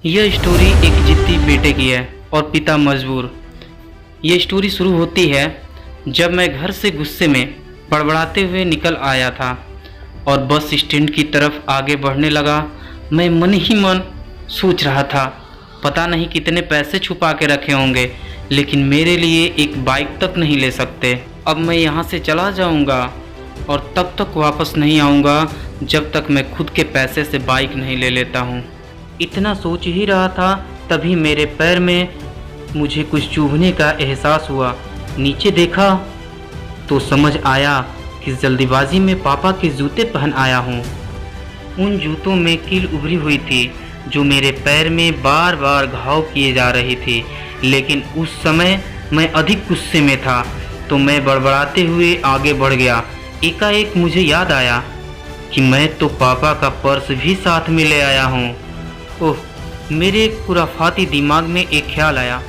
यह स्टोरी एक जिद्दी बेटे की है और पिता मजबूर। ये स्टोरी शुरू होती है जब मैं घर से गुस्से में बड़बड़ाते हुए निकल आया था और बस स्टैंड की तरफ आगे बढ़ने लगा। मैं मन ही मन सोच रहा था, पता नहीं कितने पैसे छुपा के रखे होंगे, लेकिन मेरे लिए एक बाइक तक नहीं ले सकते। अब मैं यहाँ से चला जाऊँगा और तब तक वापस नहीं आऊँगा जब तक मैं खुद के पैसे से बाइक नहीं ले लेता हूँ। इतना सोच ही रहा था, तभी मेरे पैर में मुझे कुछ चुभने का एहसास हुआ। नीचे देखा तो समझ आया कि जल्दीबाजी में पापा के जूते पहन आया हूँ। उन जूतों में कील उभरी हुई थी जो मेरे पैर में बार बार घाव किए जा रही थी। लेकिन उस समय मैं अधिक गुस्से में था तो मैं बड़बड़ाते हुए आगे बढ़ गया। एकाएक मुझे याद आया कि मैं तो पापा का पर्स भी साथ में ले आया हूँ। ओह, मेरे खुराफाती दिमाग में एक ख्याल आया,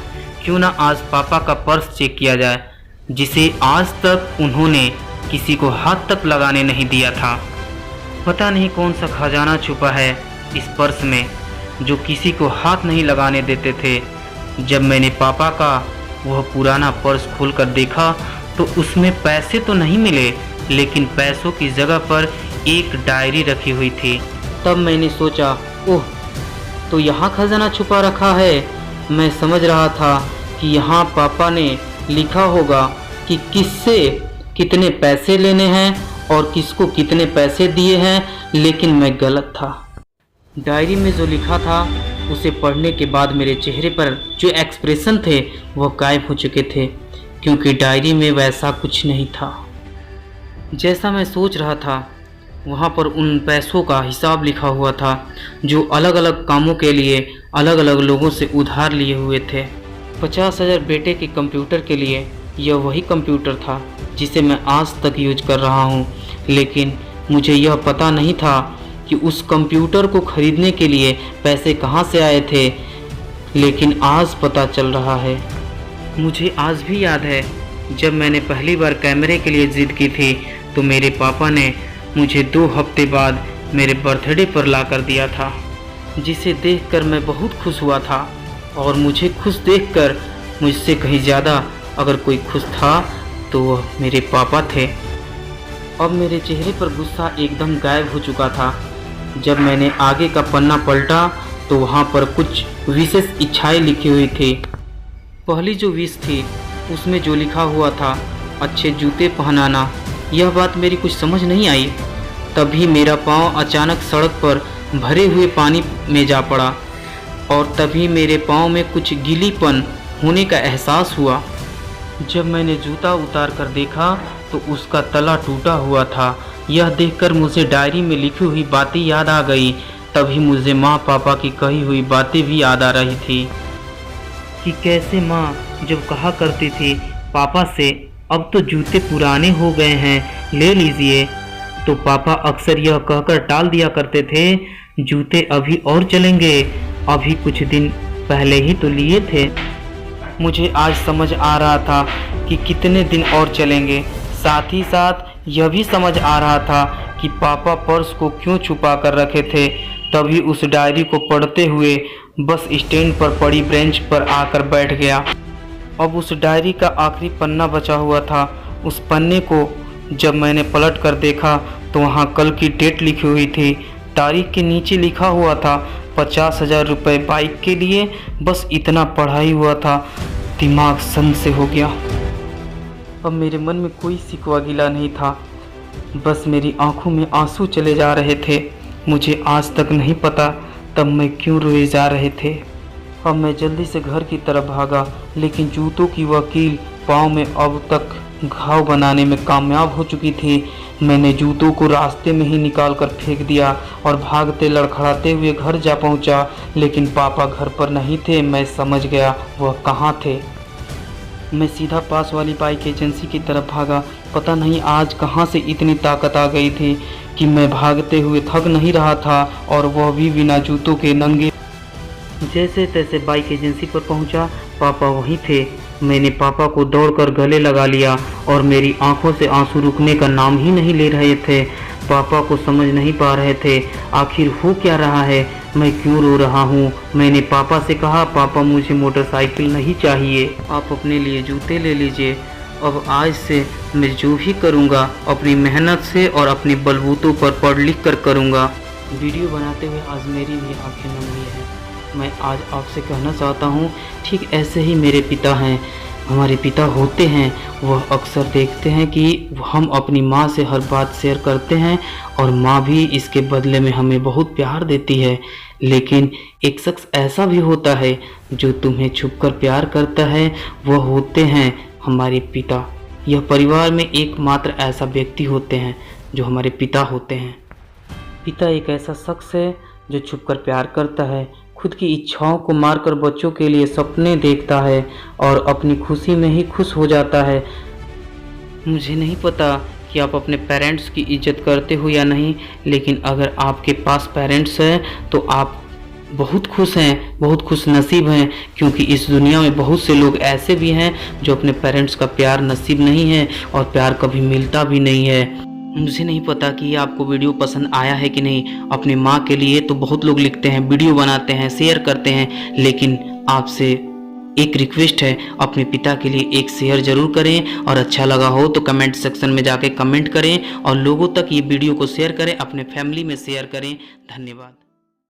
क्यों ना आज पापा का पर्स चेक किया जाए, जिसे आज तक उन्होंने किसी को हाथ तक लगाने नहीं दिया था। पता नहीं कौन सा खजाना छुपा है इस पर्स में जो किसी को हाथ नहीं लगाने देते थे। जब मैंने पापा का वह पुराना पर्स खोलकर देखा तो उसमें पैसे तो नहीं मिले, लेकिन पैसों की जगह पर एक डायरी रखी हुई थी। तब मैंने सोचा, ओह, तो यहाँ खजाना छुपा रखा है। मैं समझ रहा था कि यहाँ पापा ने लिखा होगा कि किससे कितने पैसे लेने हैं और किसको कितने पैसे दिए हैं, लेकिन मैं गलत था। डायरी में जो लिखा था उसे पढ़ने के बाद मेरे चेहरे पर जो एक्सप्रेशन थे वह गायब हो चुके थे, क्योंकि डायरी में वैसा कुछ नहीं था जैसा मैं सोच रहा था। वहाँ पर उन पैसों का हिसाब लिखा हुआ था जो अलग अलग कामों के लिए अलग अलग लोगों से उधार लिए हुए थे। 50,000 बेटे के कंप्यूटर के लिए यह वही कंप्यूटर था जिसे मैं आज तक यूज कर रहा हूँ, लेकिन मुझे यह पता नहीं था कि उस कंप्यूटर को खरीदने के लिए पैसे कहाँ से आए थे। लेकिन आज पता चल रहा है। मुझे आज भी याद है जब मैंने पहली बार कैमरे के लिए ज़िद की थी तो मेरे पापा ने मुझे 2 हफ्ते बाद मेरे बर्थडे पर ला कर दिया था, जिसे देखकर मैं बहुत खुश हुआ था। और मुझे खुश देखकर मुझसे कहीं ज़्यादा अगर कोई खुश था तो वह मेरे पापा थे। अब मेरे चेहरे पर गुस्सा एकदम गायब हो चुका था। जब मैंने आगे का पन्ना पलटा तो वहाँ पर कुछ विशेष इच्छाएं लिखी हुई थी। पहली जो विश थी उसमें जो लिखा हुआ था, अच्छे जूते पहनाना। यह बात मेरी कुछ समझ नहीं आई। तभी मेरा पाँव अचानक सड़क पर भरे हुए पानी में जा पड़ा और तभी मेरे पाँव में कुछ गीलीपन होने का एहसास हुआ। जब मैंने जूता उतार कर देखा तो उसका तला टूटा हुआ था। यह देखकर मुझे डायरी में लिखी हुई बातें याद आ गई। तभी मुझे माँ पापा की कही हुई बातें भी याद आ रही थी कि कैसे माँ जब कहा करती थी पापा से, अब तो जूते पुराने हो गए हैं, ले लीजिए, तो पापा अक्सर यह कहकर टाल दिया करते थे, जूते अभी और चलेंगे, अभी कुछ दिन पहले ही तो लिए थे। मुझे आज समझ आ रहा था कि कितने दिन और चलेंगे। साथ ही साथ यह भी समझ आ रहा था कि पापा पर्स को क्यों छुपा कर रखे थे। तभी उस डायरी को पढ़ते हुए बस स्टैंड पर पड़ी बेंच पर आकर बैठ गया। अब उस डायरी का आखिरी पन्ना बचा हुआ था। उस पन्ने को जब मैंने पलट कर देखा तो वहाँ कल की डेट लिखी हुई थी। तारीख के नीचे लिखा हुआ था 50,000 रुपये बाइक के लिए। बस इतना पढ़ा ही हुआ था। दिमाग सन से हो गया। अब मेरे मन में कोई शिकवा गिला नहीं था, बस मेरी आंखों में आंसू चले जा रहे थे। मुझे आज तक नहीं पता तब मैं क्यों रोए जा रहे थे। अब मैं जल्दी से घर की तरफ भागा, लेकिन जूतों की वह कील पाँव में अब तक घाव बनाने में कामयाब हो चुकी थी। मैंने जूतों को रास्ते में ही निकाल कर फेंक दिया और भागते लड़खड़ाते हुए घर जा पहुंचा, लेकिन पापा घर पर नहीं थे। मैं समझ गया वह कहाँ थे। मैं सीधा पास वाली बाइक एजेंसी की तरफ भागा। पता नहीं आज कहाँ से इतनी ताकत आ गई थी कि मैं भागते हुए थक नहीं रहा था और वह भी बिना जूतों के नंगे। जैसे तैसे बाइक एजेंसी पर पहुंचा। पापा वहीं थे। मैंने पापा को दौड़कर गले लगा लिया और मेरी आंखों से आंसू रुकने का नाम ही नहीं ले रहे थे। पापा को समझ नहीं पा रहे थे आखिर हो क्या रहा है। मैं क्यों रो रहा हूँ? मैंने पापा से कहा, पापा मुझे मोटरसाइकिल नहीं चाहिए, आप अपने लिए जूते ले लीजिए। अब आज से मैं जो भी करूँगा अपनी मेहनत से और अपने बलबूतों पर पढ़ लिख कर करूँगा। वीडियो बनाते हुए आज मेरी भी आंखें नम हुई हैं। मैं आज आपसे कहना चाहता हूँ, ठीक ऐसे ही मेरे पिता हैं, हमारे पिता होते हैं। वह अक्सर देखते हैं कि हम अपनी माँ से हर बात शेयर करते हैं और माँ भी इसके बदले में हमें बहुत प्यार देती है। लेकिन एक शख्स ऐसा भी होता है जो तुम्हें छुपकर प्यार करता है, वह होते हैं हमारे पिता। यह परिवार में एकमात्र ऐसा व्यक्ति होते हैं जो हमारे पिता होते हैं। पिता एक ऐसा शख्स है जो छुपकर प्यार करता है, खुद की इच्छाओं को मारकर बच्चों के लिए सपने देखता है और अपनी खुशी में ही खुश हो जाता है। मुझे नहीं पता कि आप अपने पेरेंट्स की इज्जत करते हो या नहीं, लेकिन अगर आपके पास पेरेंट्स हैं तो आप बहुत खुश हैं, बहुत खुश नसीब हैं, क्योंकि इस दुनिया में बहुत से लोग ऐसे भी हैं जो अपने पेरेंट्स का प्यार नसीब नहीं है और प्यार कभी मिलता भी नहीं है। मुझे नहीं पता कि ये आपको वीडियो पसंद आया है कि नहीं। अपने माँ के लिए तो बहुत लोग लिखते हैं, वीडियो बनाते हैं, शेयर करते हैं, लेकिन आपसे एक रिक्वेस्ट है, अपने पिता के लिए एक शेयर ज़रूर करें और अच्छा लगा हो तो कमेंट सेक्शन में जाके कमेंट करें और लोगों तक ये वीडियो को शेयर करें, अपने फैमिली में शेयर करें। धन्यवाद।